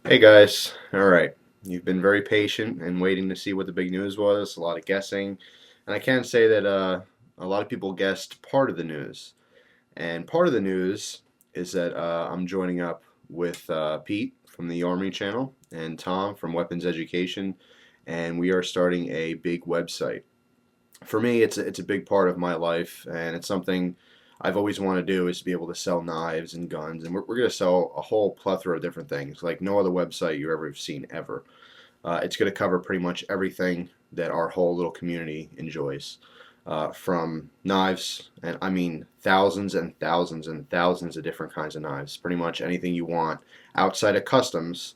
Hey guys, all right. You've been very patient and waiting to see what the big news was, a lot of guessing. And I can say that a lot of people guessed part of the news. And part of the news is that I'm joining up with Pete from the Army channel and Tom from Weapons Education, and we are starting a big website. For me, it's a big part of my life, and it's something I've always wanted to do is to be able to sell knives and guns, and we're going to sell a whole plethora of different things, like no other website you ever have seen ever. It's going to cover pretty much everything that our whole little community enjoys, from knives, and I mean thousands and thousands and thousands of different kinds of knives. Pretty much anything you want outside of customs.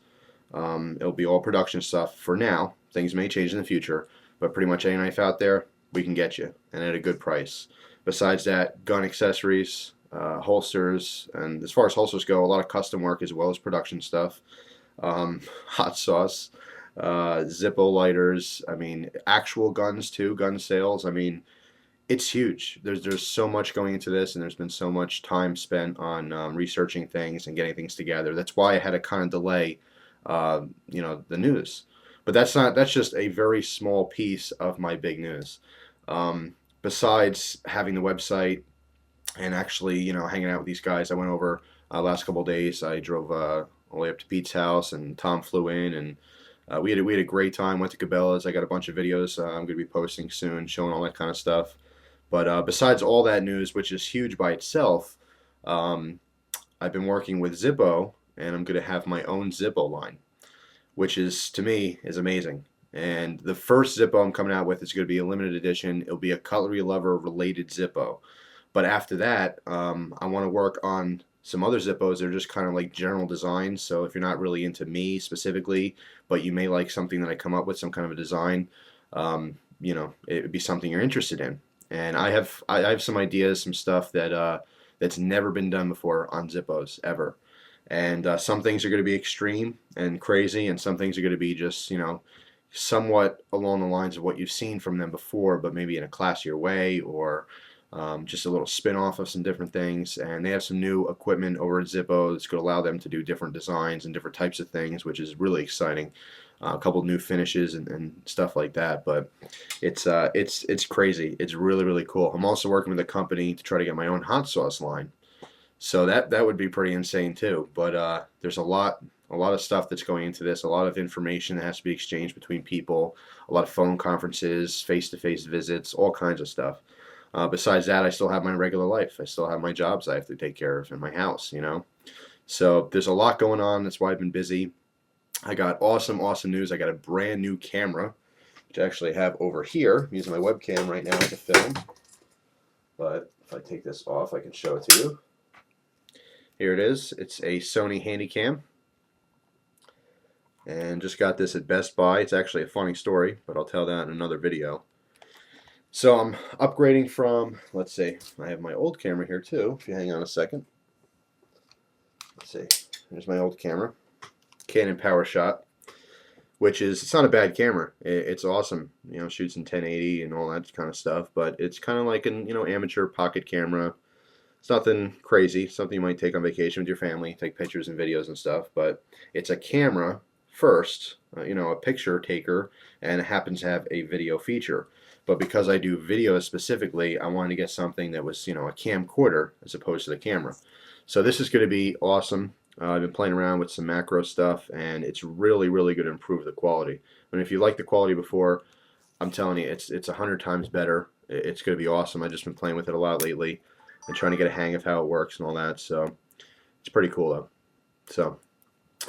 It'll be all production stuff for now. Things may change in the future, but pretty much any knife out there, we can get you, and at a good price. Besides that, gun accessories, holsters, and as far as holsters go, a lot of custom work as well as production stuff. Hot sauce, Zippo lighters. I mean, actual guns too, gun sales. I mean, it's huge. There's so much going into this, and there's been so much time spent on researching things and getting things together. That's why I had to kind of delay, the news. But that's just a very small piece of my big news. Besides having the website and actually, hanging out with these guys, I went over last couple of days. I drove all the way up to Pete's house, and Tom flew in, and we had a great time. Went to Cabela's. I got a bunch of videos I'm going to be posting soon, showing all that kind of stuff. But besides all that news, which is huge by itself, um, I've been working with Zippo, and I'm going to have my own Zippo line, which is to me is amazing. And the first Zippo I'm coming out with is going to be a limited edition. It'll be a cutlery lover related Zippo. But after that, I want to work on some other Zippos that are just kind of like general designs. So if you're not really into me specifically, but you may like something that I come up with, some kind of a design, it would be something you're interested in. And I have some ideas, some stuff that's never been done before on Zippos ever. And some things are going to be extreme and crazy, and some things are going to be just somewhat along the lines of what you've seen from them before, but maybe in a classier way, or just a little spin off of some different things. And they have some new equipment over at Zippo that's going to allow them to do different designs and different types of things, which is really exciting. A couple new finishes and stuff like that, but it's crazy. It's really really cool. I'm also working with a company to try to get my own hot sauce line, so that would be pretty insane too. But there's a lot of stuff that's going into this, a lot of information that has to be exchanged between people, a lot of phone conferences, face-to-face visits, all kinds of stuff. Besides that, I still have my regular life. I still have my jobs I have to take care of in my house. So there's a lot going on. That's why I've been busy. I got awesome news. I got a brand new camera, which I actually have over here. I'm using my webcam right now to film. But if I take this off, I can show it to you. Here it is. It's a Sony Handycam, and just got this at Best Buy. It's actually a funny story, but I'll tell that in another video. So I'm upgrading from, let's see, I have my old camera here too. If you hang on a second. Let's see. Here's my old camera, Canon PowerShot, which is, it's not a bad camera. It's awesome. Shoots in 1080 and all that kind of stuff, but it's kind of like an, amateur pocket camera. It's nothing crazy. Something you might take on vacation with your family, take pictures and videos and stuff, but it's a camera first, a picture taker, and it happens to have a video feature. But because I do video specifically, I wanted to get something that was, a camcorder as opposed to the camera. So this is going to be awesome. I've been playing around with some macro stuff, and it's really, really going to improve the quality. And if you liked the quality before, I'm telling you, it's 100 times better. It's going to be awesome. I've just been playing with it a lot lately and trying to get a hang of how it works and all that. So it's pretty cool though. So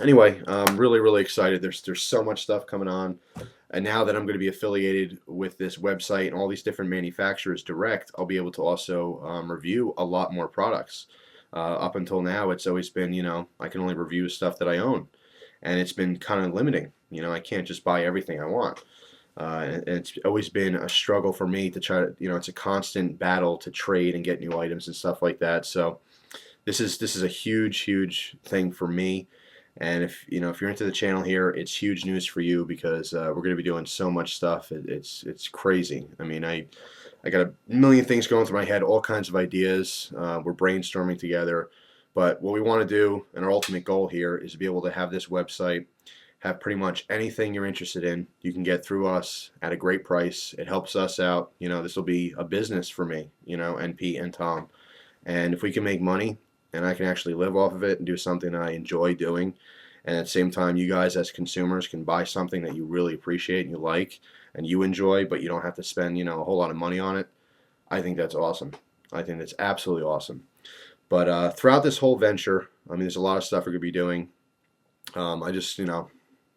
anyway, I'm really really excited. There's so much stuff coming on, and now that I'm going to be affiliated with this website and all these different manufacturers direct, I'll be able to also review a lot more products. Up until now, it's always been, I can only review stuff that I own, and it's been kind of limiting. I can't just buy everything I want. And it's always been a struggle for me to try to, it's a constant battle to trade and get new items and stuff like that. So this is a huge thing for me. And if you're into the channel here, it's huge news for you, because we're going to be doing so much stuff. It's crazy. I mean, I got a million things going through my head, all kinds of ideas. We're brainstorming together, But what we want to do, and our ultimate goal here, is to be able to have this website have pretty much anything you're interested in. You can get through us at a great price. It helps us out. This will be a business for me, and Pete and Tom. And if we can make money and I can actually live off of it and do something that I enjoy doing, and at the same time, you guys as consumers can buy something that you really appreciate and you like and you enjoy, but you don't have to spend, a whole lot of money on it, I think that's awesome. I think that's absolutely awesome. But throughout this whole venture, I mean, there's a lot of stuff we're gonna be doing. I just,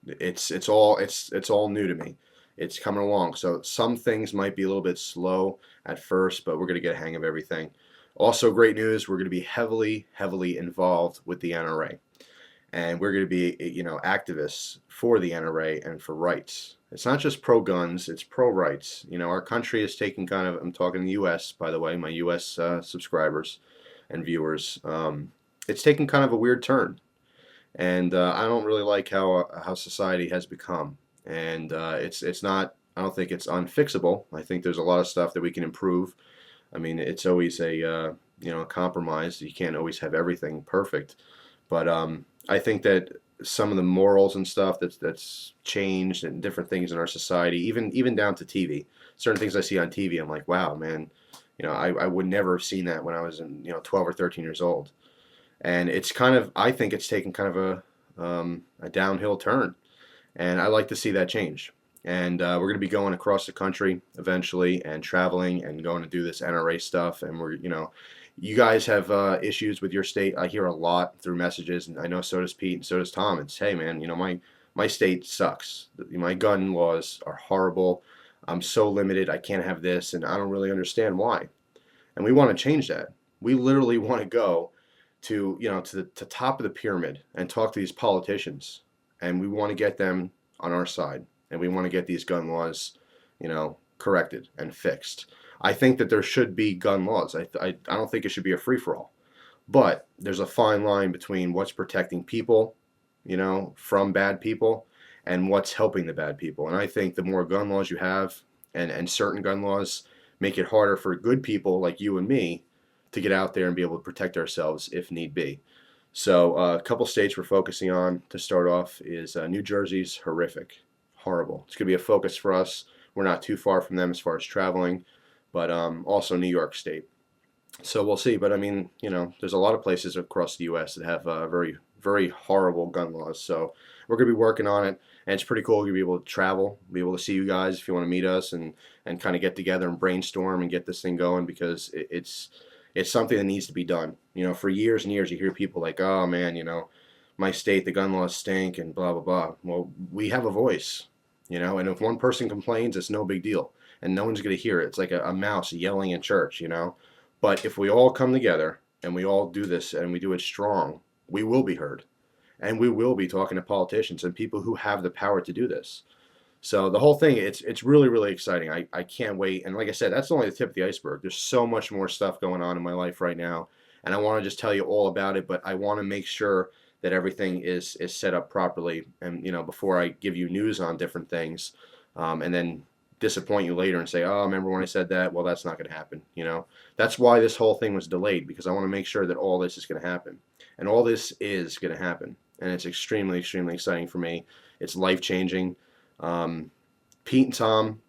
it's all new to me. It's coming along. So some things might be a little bit slow at first, but we're gonna get a hang of everything. Also, great news, we're gonna be heavily, heavily involved with the NRA. And we're going to be, activists for the NRA and for rights. It's not just pro guns, it's pro rights. Our country is taking kind of, I'm talking the U.S., by the way, my U.S. Subscribers and viewers. It's taking kind of a weird turn. And I don't really like how society has become. And it's not, I don't think it's unfixable. I think there's a lot of stuff that we can improve. I mean, it's always a compromise. You can't always have everything perfect. But I think that some of the morals and stuff that's changed and different things in our society, even down to TV, certain things I see on TV, I'm like, wow, man, I would never have seen that when I was in 12 or 13 years old. And it's kind of, I think it's taken kind of a downhill turn, and I like to see that change. And we're going to be going across the country eventually and traveling and going to do this NRA stuff. And you guys have issues with your state. I hear a lot through messages, and I know so does Pete and so does Tom. It's, hey man, my state sucks. My gun laws are horrible. I'm so limited. I can't have this, and I don't really understand why. And we want to change that. We literally want to go to the top of the pyramid and talk to these politicians, and we want to get them on our side, and we want to get these gun laws, corrected and fixed. I think that there should be gun laws. I don't think it should be a free-for-all. But there's a fine line between what's protecting people, from bad people, and what's helping the bad people. And I think the more gun laws you have, and certain gun laws make it harder for good people like you and me to get out there and be able to protect ourselves if need be. So a couple states we're focusing on to start off is New Jersey's horrific, horrible. It's going to be a focus for us. We're not too far from them as far as traveling, but also New York State. So we'll see. But I mean, there's a lot of places across the U.S. that have very, very horrible gun laws. So we're going to be working on it, and it's pretty cool to be able to travel, be able to see you guys if you want to meet us, and kind of get together and brainstorm and get this thing going, because it's something that needs to be done. For years and years, you hear people like, oh man, my state, the gun laws stink and blah, blah, blah. Well, we have a voice, and if one person complains, it's no big deal. And no one's going to hear it. It's like a mouse yelling in church, But if we all come together and we all do this and we do it strong, we will be heard. And we will be talking to politicians and people who have the power to do this. So the whole thing, it's really, really exciting. I can't wait. And like I said, that's only the tip of the iceberg. There's so much more stuff going on in my life right now. And I want to just tell you all about it, but I want to make sure that everything is set up properly. And, before I give you news on different things, and then disappoint you later and say, oh, remember when I said that? Well, that's not going to happen. That's why this whole thing was delayed, because I want to make sure that all this is going to happen. And all this is going to happen. And it's extremely, extremely exciting for me. It's life-changing. Pete and Tom,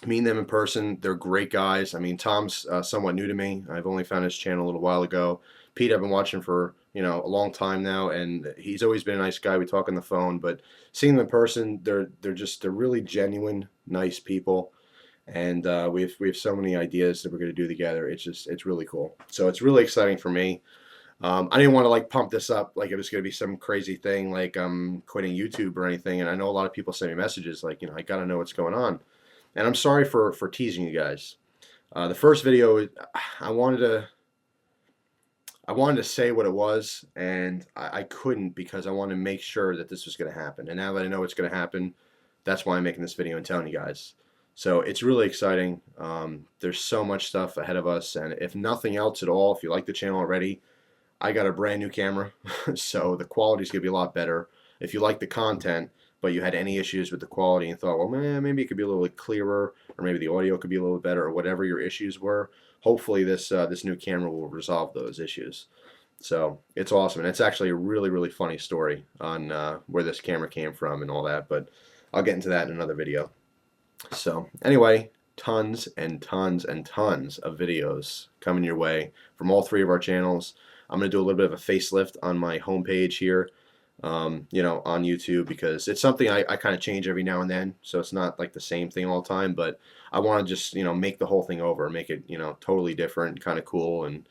meeting them in person, they're great guys. I mean, Tom's somewhat new to me. I've only found his channel a little while ago. Pete, I've been watching for a long time now, and he's always been a nice guy. We talk on the phone, but seeing them in person, they're really genuine, nice people. And we have so many ideas that we're going to do together. It's really cool. So it's really exciting for me. I didn't want to pump this up like it was going to be some crazy thing like I'm quitting YouTube or anything. And I know a lot of people send me messages like, I got to know what's going on. And I'm sorry for teasing you guys. The first video, I wanted to say what it was, and I couldn't, because I wanted to make sure that this was going to happen. And now that I know it's going to happen, that's why I'm making this video and telling you guys. So it's really exciting. There's so much stuff ahead of us, and if nothing else at all, if you like the channel already, I got a brand new camera, so the quality's going to be a lot better. If you like the content, but you had any issues with the quality and thought, well, man, maybe it could be a little bit clearer, or maybe the audio could be a little better, or whatever your issues were, hopefully this new camera will resolve those issues. So it's awesome, and it's actually a really, really funny story on where this camera came from and all that. But I'll get into that in another video. So anyway, tons and tons and tons of videos coming your way from all three of our channels. I'm going to do a little bit of a facelift on my homepage here, on YouTube, because it's something I kind of change every now and then. So it's not like the same thing all the time, but I want to just, make the whole thing over, make it, totally different, kind of cool. And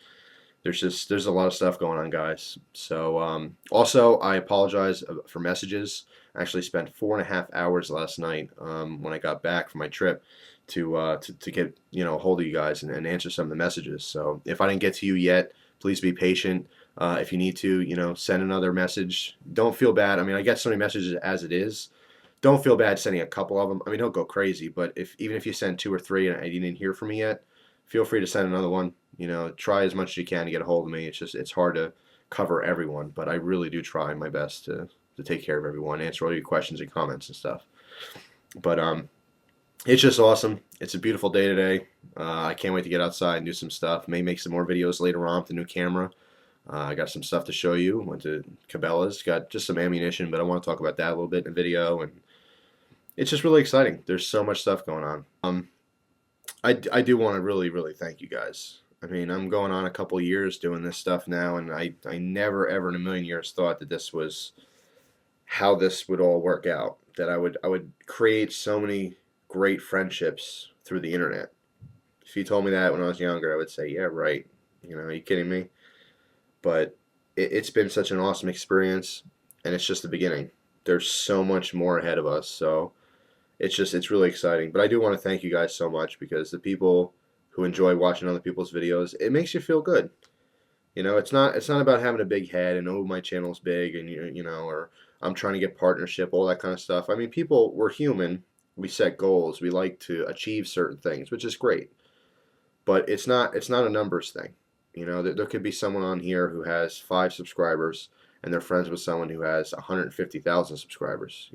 there's a lot of stuff going on, guys. So also, I apologize for messages. I actually spent 4.5 hours last night when I got back from my trip to get a hold of you guys and answer some of the messages. So if I didn't get to you yet, please be patient. If you need to, send another message. Don't feel bad. I mean, I get so many messages as it is. Don't feel bad sending a couple of them. I mean, don't go crazy, but even if you send 2 or 3 and you didn't hear from me yet, feel free to send another one. Try as much as you can to get a hold of me. It's hard to cover everyone, but I really do try my best to take care of everyone, answer all your questions and comments and stuff. But it's just awesome. It's a beautiful day today. I can't wait to get outside and do some stuff. May make some more videos later on with the new camera. I got some stuff to show you. Went to Cabela's, got just some ammunition, but I want to talk about that a little bit in the video. And it's just really exciting. There's so much stuff going on. I do want to really, really thank you guys. I mean, I'm going on a couple years doing this stuff now, and I never, ever in a million years thought that this was how this would all work out. That I would create so many great friendships through the internet. If you told me that when I was younger, I would say, yeah, right. Are you kidding me? But it's been such an awesome experience, and it's just the beginning. There's so much more ahead of us, so it's really exciting. But I do want to thank you guys so much, because the people who enjoy watching other people's videos, it makes you feel good. It's not about having a big head and, oh, my channel's big, and or I'm trying to get partnership, all that kind of stuff. I mean, we're human. We set goals. We like to achieve certain things, which is great. But it's not a numbers thing. There could be someone on here who has 5 subscribers and they're friends with someone who has 150,000 subscribers.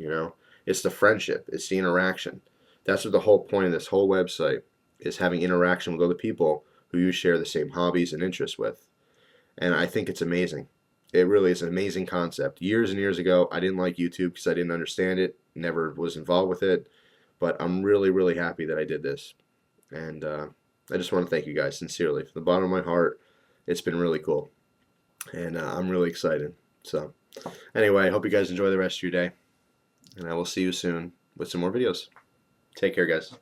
It's the friendship. It's the interaction. That's what the whole point of this whole website is, having interaction with other people who you share the same hobbies and interests with. And I think it's amazing. It really is an amazing concept. Years and years ago, I didn't like YouTube because I didn't understand it, never was involved with it. But I'm really, really happy that I did this. And I just want to thank you guys sincerely. From the bottom of my heart, it's been really cool. And I'm really excited. So anyway, I hope you guys enjoy the rest of your day. And I will see you soon with some more videos. Take care, guys.